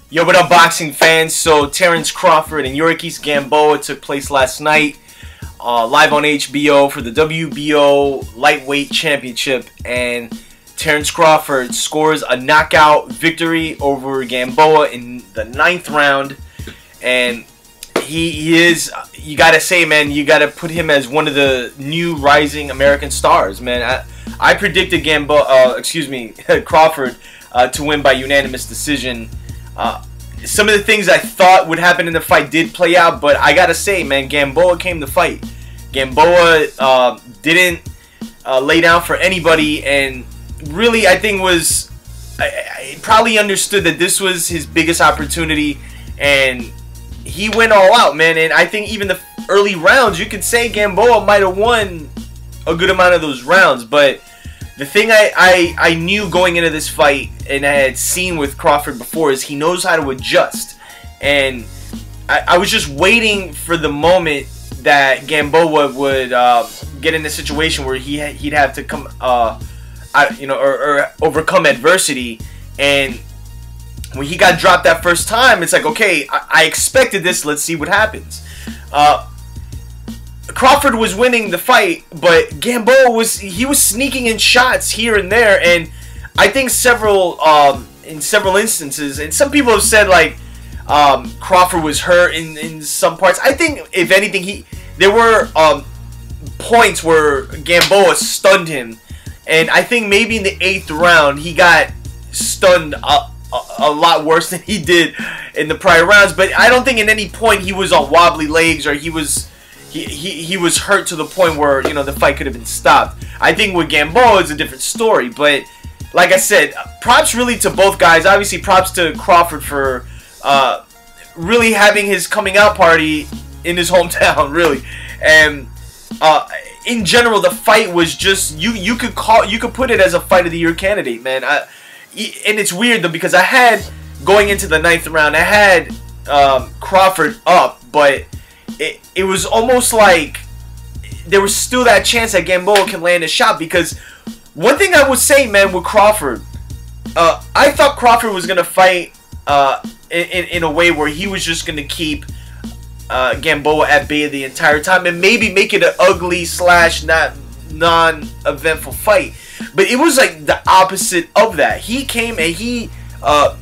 Yo, what up, boxing fans? So, Terence Crawford and Yuriorkis Gamboa took place last night, live on HBO for the WBO Lightweight Championship, and Terence Crawford scores a knockout victory over Gamboa in the 9th round, and he is, you gotta say, man, you gotta put him as one of the new rising American stars, man. I predicted Crawford to win by unanimous decision. Some of the things I thought would happen in the fight did play out, but I gotta say, man, Gamboa came to fight. Gamboa didn't lay down for anybody, and really, I think I probably understood that this was his biggest opportunity, and he went all out, man. And I think even the early rounds, you could say Gamboa might have won a good amount of those rounds, but the thing I knew going into this fight, and I had seen with Crawford before, is he knows how to adjust. And I was just waiting for the moment that Gamboa would get in a situation where he'd have to come, or overcome adversity. And when he got dropped that first time, it's like, okay, I expected this. Let's see what happens. Crawford was winning the fight, but Gamboa was sneaking in shots here and there, and I think in several instances, and some people have said like Crawford was hurt in some parts. I think if anything, there were points where Gamboa stunned him, and I think maybe in the 8th round he got stunned a lot worse than he did in the prior rounds. But I don't think at any point he was on wobbly legs, or he was hurt to the point where, you know, the fight could have been stopped. I think with Gamboa it's a different story. But like I said, props really to both guys. Obviously, props to Crawford for really having his coming out party in his hometown, really. And in general, the fight was just, you could put it as a fight of the year candidate, man. And it's weird though, because I had, going into the 9th round, I had Crawford up, but it was almost like there was still that chance that Gamboa can land a shot. Because one thing I would say, man, with Crawford, I thought Crawford was going to fight in a way where he was just going to keep Gamboa at bay the entire time, and maybe make it an ugly / non-eventful fight. But it was like the opposite of that. He came and he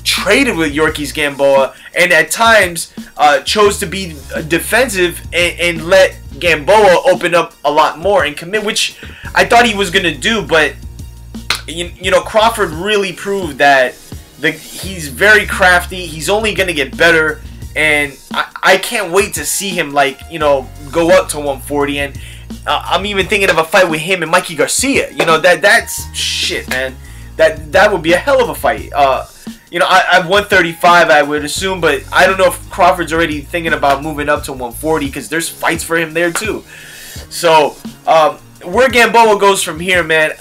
traded with Yuriorkis Gamboa, and at times chose to be defensive and let Gamboa open up a lot more and commit, which I thought he was going to do. But you know, Crawford really proved that he's very crafty. He's only going to get better, and I can't wait to see him, like, you know, go up to 140. And I'm even thinking of a fight with him and Mikey Garcia. You know, that's shit, man. That would be a hell of a fight. You know, I'm 135, I would assume, but I don't know if Crawford's already thinking about moving up to 140, because there's fights for him there too. So where Gamboa goes from here, man,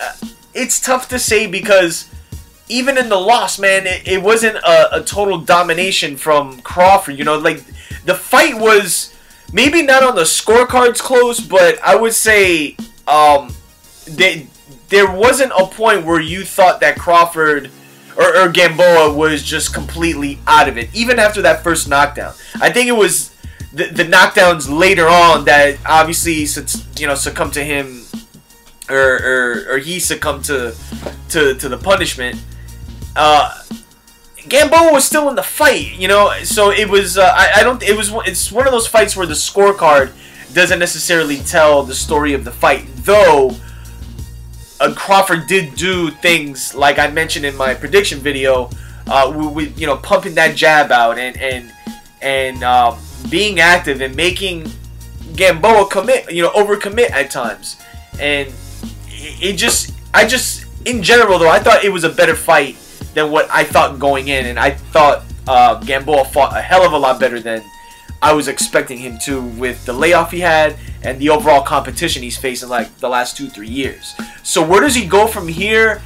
it's tough to say, because even in the loss, man, it wasn't a total domination from Crawford. You know, like, the fight was maybe not on the scorecards close, but I would say there wasn't a point where you thought that Crawford or Gamboa was just completely out of it, even after that first knockdown. I think it was the knockdowns later on that obviously, you know, succumbed to him, or he succumbed to the punishment. Gamboa was still in the fight, you know, so it was it's one of those fights where the scorecard doesn't necessarily tell the story of the fight, though. Crawford did do things like I mentioned in my prediction video, with, you know, pumping that jab out and being active and making Gamboa commit, you know, overcommit at times. And in general though, I thought it was a better fight than what I thought going in, and I thought Gamboa fought a hell of a lot better than I was expecting him to, with the layoff he had and the overall competition he's facing like the last 2-3 years. So where does he go from here?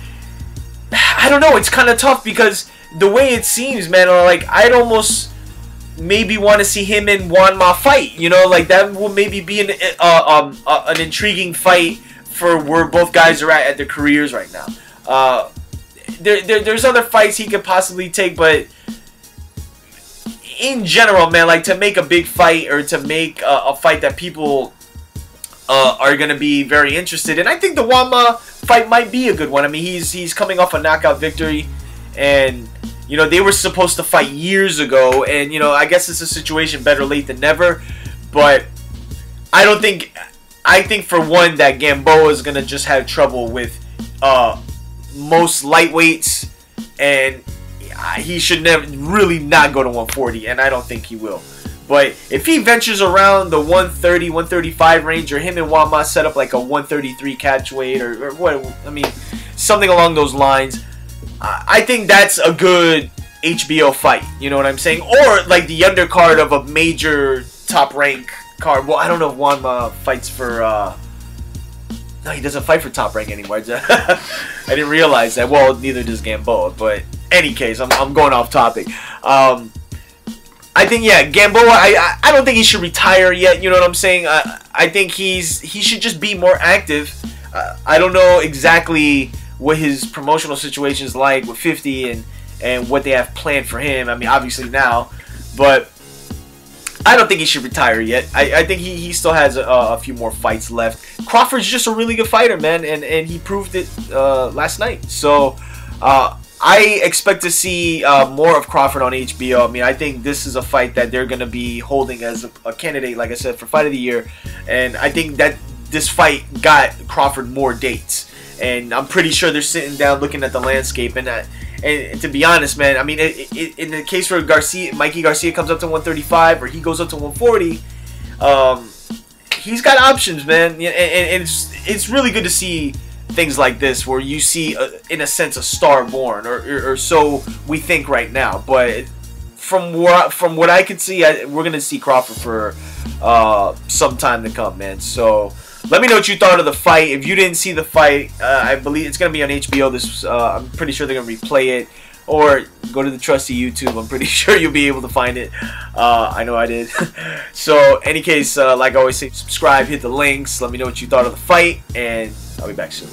I don't know. It's kind of tough, because the way it seems, man, like, I'd almost maybe want to see him and Juan Ma fight. You know, like, that will maybe be an intriguing fight for where both guys are at their careers right now. There's other fights he could possibly take, but in general, man, like to make a big fight or to make a fight that people are going to be very interested in. I think the Wama fight might be a good one. I mean, he's coming off a knockout victory, and you know, they were supposed to fight years ago, and you know, I guess it's a situation better late than never. But I think for one that Gamboa is going to just have trouble with most lightweights, and he should never really not go to 140, and I don't think he will. But if he ventures around the 130, 135 range, or him and Wama set up like a 133 catch weight, or what, I mean, something along those lines, I think that's a good HBO fight. You know what I'm saying? Or like the undercard of a major top rank card. Well, I don't know if Wama fights for. No, he doesn't fight for top rank anymore. I didn't realize that. Well, neither does Gamboa. But any case, I'm going off topic. I think, yeah, Gamboa, I don't think he should retire yet, you know what I'm saying? I think he should just be more active. I don't know exactly what his promotional situation is like with 50 and what they have planned for him. I mean, obviously now, but I don't think he should retire yet. I think he still has a few more fights left. Crawford's just a really good fighter, man, and he proved it last night. So, I expect to see more of Crawford on HBO. I mean, I think this is a fight that they're going to be holding as a candidate, like I said, for Fight of the Year. And I think that this fight got Crawford more dates. And I'm pretty sure they're sitting down looking at the landscape. And to be honest, man, I mean, in the case where Mikey Garcia comes up to 135 or he goes up to 140, he's got options, man. And it's really good to see things like this where you see in a sense a star born, or so we think right now. But from what I could see, we're gonna see Crawford for some time to come, man. So let me know what you thought of the fight. If you didn't see the fight, I believe it's gonna be on HBO. I'm pretty sure they're gonna replay it, or go to the trusty YouTube. I'm pretty sure you'll be able to find it. I know I did. So any case, like I always say, subscribe, hit the links, let me know what you thought of the fight, and I'll be back soon.